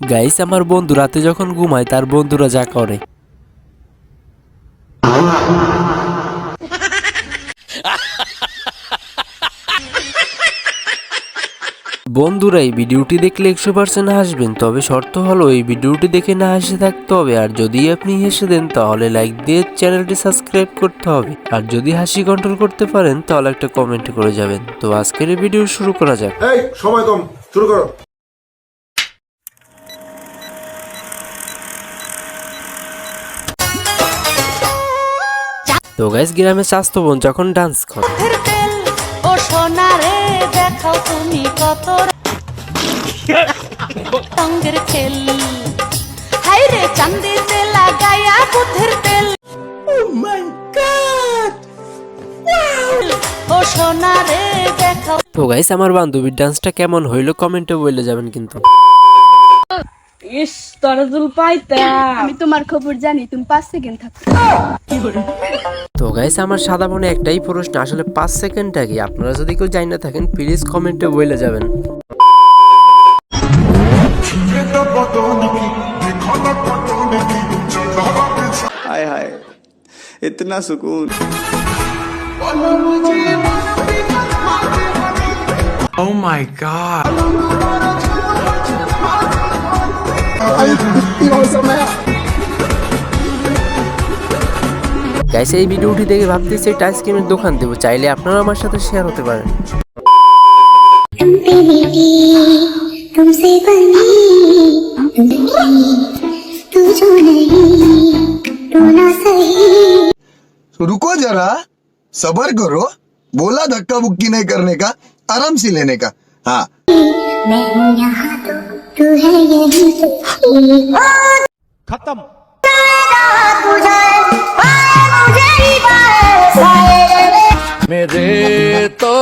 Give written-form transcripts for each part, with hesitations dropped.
Guys, আমার বন্ধু রাতে যখন ঘুমায় তার বন্ধুরা যা করে। বন্ধুরা, এই ভিডিওটি দেখলে 100% হাসবেন, তবে শর্ত হলো এই ভিডিওটি দেখে না হেসে থাকতে হবে। আর যদি আপনি হেসে দেন তাহলে লাইক দিয়ে চ্যানেলটি সাবস্ক্রাইব করতে হবে। আর যদি হাসি কন্ট্রোল করতে পারেন তাহলে একটা কমেন্ট করে যাবেন। তো আজকের এই ভিডিও শুরু করা যাক। এই সময় কম, শুরু করো। তো গাইস, গ্রামে স্বাস্থ্য বোন যখন ডান্স করে, ও সোনা রে দেখাও তুমি কত রঙের খেল, হাই রে চান্দিতে লাগায়া বুদ্ধের তেল। ও মাই গড, ও সোনা রে দেখাও। তো গাইস, আমার বান্ধবীর ডান্সটা কেমন হইলো কমেন্টে বলে যাবেন কিন্তু। ইস তোরা জুল পাইতাম। আমি তোমার খবর জানি, তুমি 5 সেকেন্ড থাকো। তো গাইস, আমার সাদা মনে একটাই প্রশ্ন, আসলে 5 সেকেন্ডটা কি? আপনারা যদি কেউ জানি না থাকেন প্লিজ কমেন্টে বলে যাবেন। हाय हाय इतना सुकून। Oh my god. গাইস, এই ভিডিওটি দেখে ভাবতেছি একটা আইসক্রিমের দোকান দেবো, চাইলে আপনারা আমার সাথে শেয়ার হতে পারেন। तुमसे बनी तू जो नहीं तू ना सही। रुको जरा, सबर करो, बोला धक्का बुक्की नहीं करने का, आराम से लेने का। हाँ, मैं हूँ यहाँ तो तू है यहीं से। खत्म। মেরে তো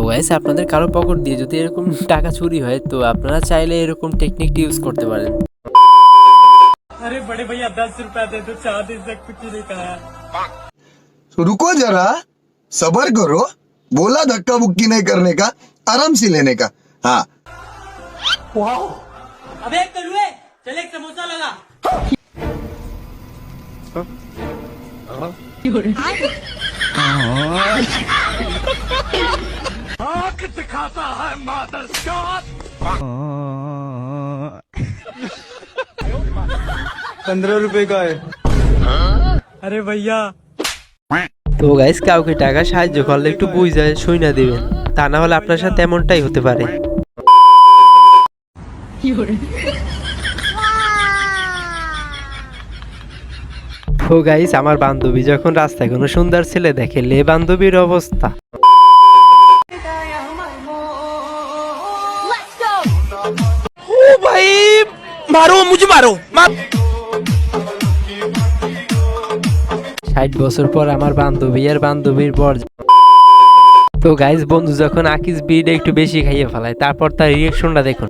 গাইস, আপনাদের কারো পকেট দিয়ে যদি এরকম টাকা চুরি হয় তো আপনারা চাইলে এরকম টেকনিকটি ইউজ করতে পারেন। अरे बड़े भैया 10 रुपया दे दो, चाह दे से कुछ नहीं कहा। रुको जरा, सबर करो, बोला धक्का बुक्की नहीं करने का, आराम से लेने का। हाँ, अबे एक कलुए चल एक समोसा लगा। आँख दिखाता है मादर चौथ। 15 रुपए का है। अरे भैया তো গাইস, কাউকে টাকা সাহায্য করলে একটু বুঝে শুই না দিবেন, তা না হলে আপনার সাথে এমনটাই হতে পারে। তো গাইস, আমার বান্ধবী যখন রাস্তায় কোনো সুন্দর ছেলে দেখে, লে বান্ধবীর অবস্থা। ओ भाई मारो मुझे मारो। 60 বছর পর আমার বান্ধবী আর বান্ধবীর পর। তো গাইস, বন্ধু যখন আকিস বিড়িটা একটু বেশি খাইয়ে ফেলায় তারপর তার রিয়াকশনটা দেখুন।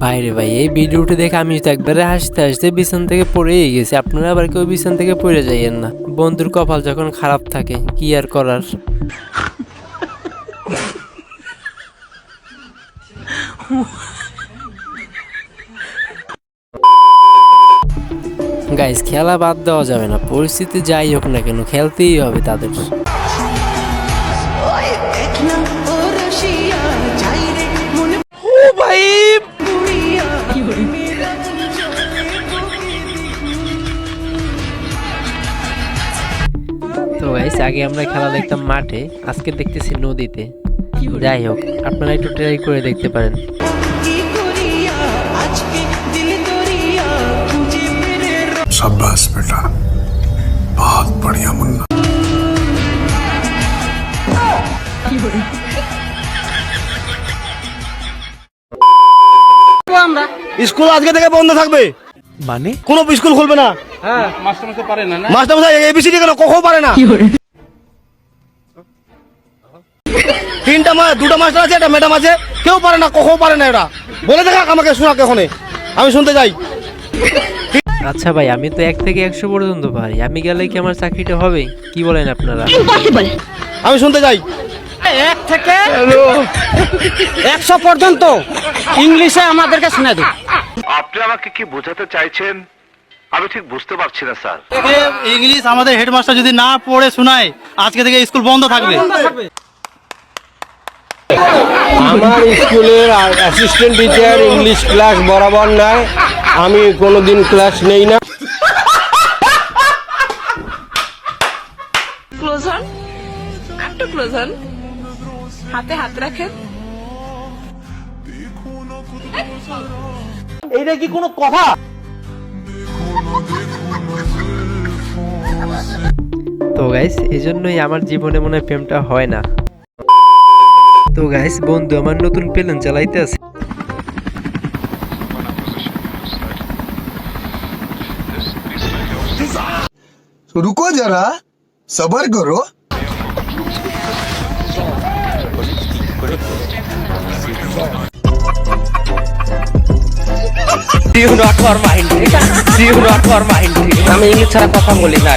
ভাইরে ভাই, এই ভিডিওটি দেখে আমি তো একবারে হাসতে হাসতে বিছান থেকে পড়েই গেছি। আপনারা আবার কেউ বিছান থেকে পড়ে যাইয়েন না, বন্ধুর কপাল যখন খারাপ থাকে কি আর করার। গাইস, খেলা বাদ দেওয়া যাবে না, পরিস্থিতি যাই হোক না কেন খেলতেই হবে তাদের। ओ भाई তো গাইস, আগে আমরা খেলা দেখতাম মাঠে, আজকে দেখতেছি নদীতে। যাই হোক, আপনারা একটু ট্রাই করে দেখতে পারেন। शाबाश बेटा, बहुत बढ़िया मुन्ना। স্কুল আজকে থেকে বন্ধ থাকবে। মানে কোনো স্কুল খুলবে না। হ্যাঁ, মাস্টারমশাই পারে না। মাস্টারমশাই এবিসিডি কেন কখনো পারে না। দুটো মাস্টার আছে, একটা ম্যাডাম আছে, কেউ পারে না, কখনো পারে না। এটা বলে দেখা আমাকে, শোনা কখনো, আমি শুনতে যাই। আচ্ছা ভাই, আমি তো 1 থেকে 100 পর্যন্ত পারি, আমি গেলে কি আমার চাকরিটা হবে? কি বলেন আপনারা? আমি শুনতে যাই। 1 থেকে 100 পর্যন্ত ইংলিশে আমাদেরকে শোনা দিন। আপনি আমাকে কি বোঝাতে চাইছেন আমি ঠিক বুঝতে পারছি না স্যার। ইংলিশ আমাদের হেডমাস্টার যদি না পড়ে শোনায়, আজকে থেকে স্কুল বন্ধ থাকবে। আমার স্কুলের অ্যাসিস্ট্যান্ট টিচার ইংলিশ ক্লাস বরাবর নাই, আমি কোনোদিন ক্লাস নেই না। ক্লোজ হন, একটু ক্লোজ হন, হাতে হাত রাখেন। এইটা কি কোনো কথা? তো গাইস, এজন্যই আমার জীবনে মনে হয় প্রেমটা হয় না। তো গাইস, বন্ধু আমার নতুন প্লেন চালাইতে আছে। रुको जरा सबर करो। আমি ইংলিশ ছাড়া কথা বলি না।